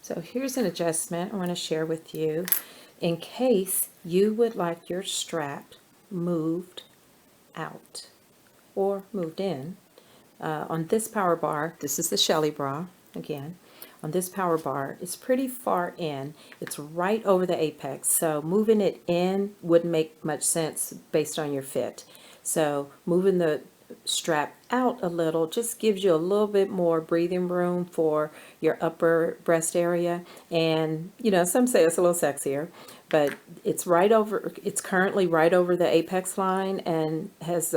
So here's an adjustment I want to share with you in case you would like your strap moved out or moved in. On this power bar, this is the Shelley Bra again. On this power bar, it's pretty far in. It's right over the apex, so moving it in wouldn't make much sense based on your fit. So moving the strap out a little just gives you a little bit more breathing room for your upper breast area. And you know, some say it's a little sexier, but it's right over, it's currently right over the apex line and has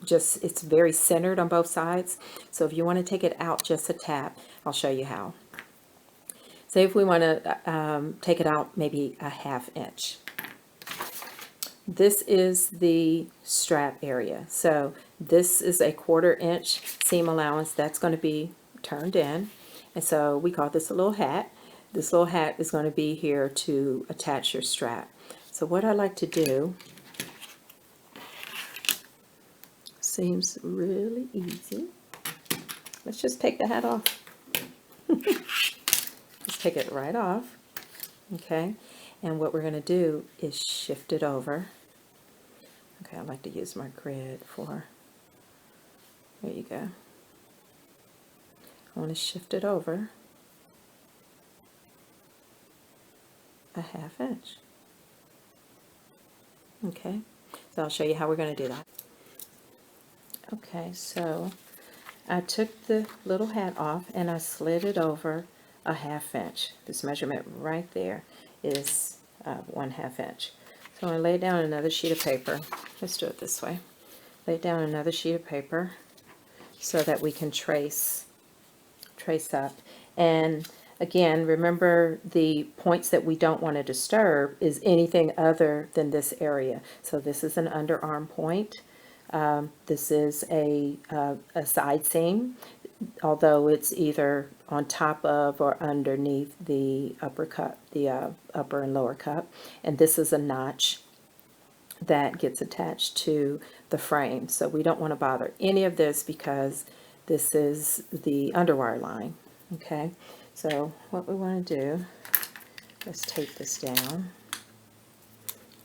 just, it's very centered on both sides. So if you want to take it out just a tap, I'll show you how. Say if we want to take it out maybe a 1/2 inch. This is the strap area. So this is a 1/4 inch seam allowance that's going to be turned in. And so we call this a little hat. This little hat is going to be here to attach your strap. So what I like to do, seems really easy. Let's just take the hat off. Just take it right off. Okay. And what we're going to do is shift it over. Okay, I like to use my grid for, there you go. I want to shift it over a 1/2 inch. Okay, so I'll show you how we're going to do that. Okay, so I took the little hat off and I slid it over a 1/2 inch. This measurement right there is 1/2 inch. So I'm going to lay down another sheet of paper. Let's do it this way. Lay down another sheet of paper so that we can trace up. And again, remember the points that we don't want to disturb is anything other than this area. So this is an underarm point. This is a side seam, although it's either on top of or underneath the upper cup, the upper and lower cup. And this is a notch that gets attached to the frame. So we don't want to bother any of this because this is the underwire line. Okay, so what we want to do, let's tape this down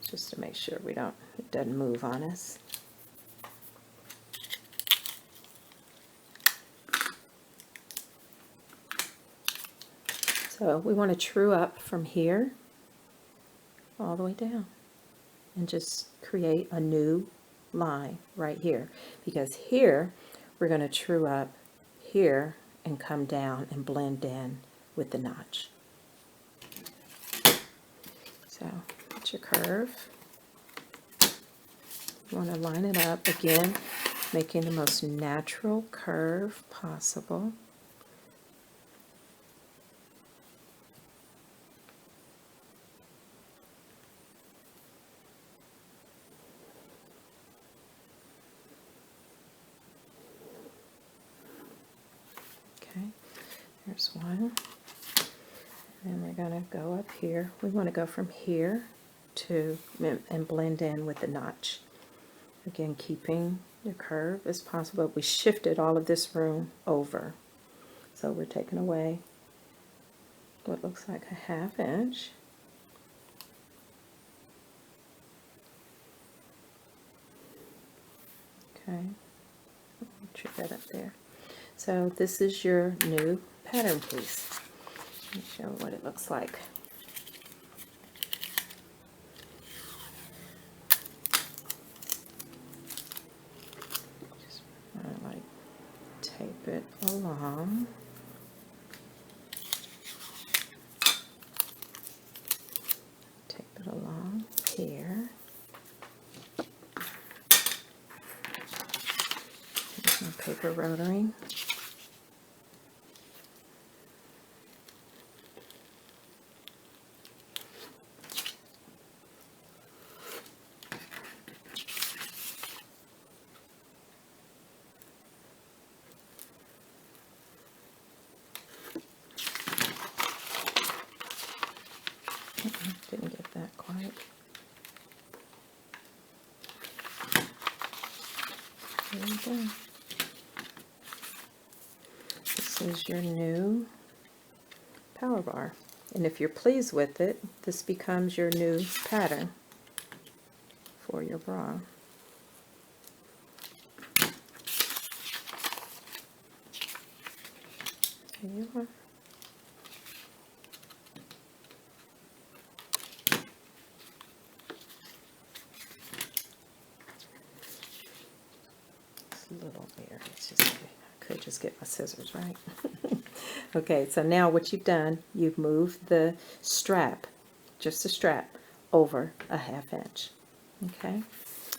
just to make sure we don't, it doesn't move on us. So we want to true up from here all the way down and just create a new line right here, because here we're going to true up here and come down and blend in with the notch. So get your curve. You want to line it up again, making the most natural curve possible. There's one. And we're going to go up here. We want to go from here to and blend in with the notch. Again, keeping the curve as possible. We shifted all of this room over. So we're taking away what looks like a 1/2 inch. Okay. Trim that up there. So this is your new pattern piece. Let me show what it looks like. Just like tape it along. Tape it along here. Here's my paper rotary. Didn't get that quite. There you go. This is your new power bar. And if you're pleased with it, this becomes your new pattern for your bra. There you are. It's a little bare. It's just, I could just get my scissors, right? Okay, so now what you've done, you've moved the strap, just the strap, over a 1/2 inch. Okay,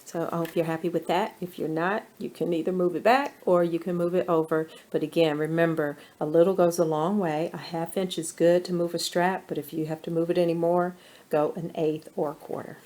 so I hope you're happy with that. If you're not, you can either move it back or you can move it over. But again, remember, a little goes a long way. A 1/2 inch is good to move a strap, but if you have to move it anymore, go 1/8 or 1/4.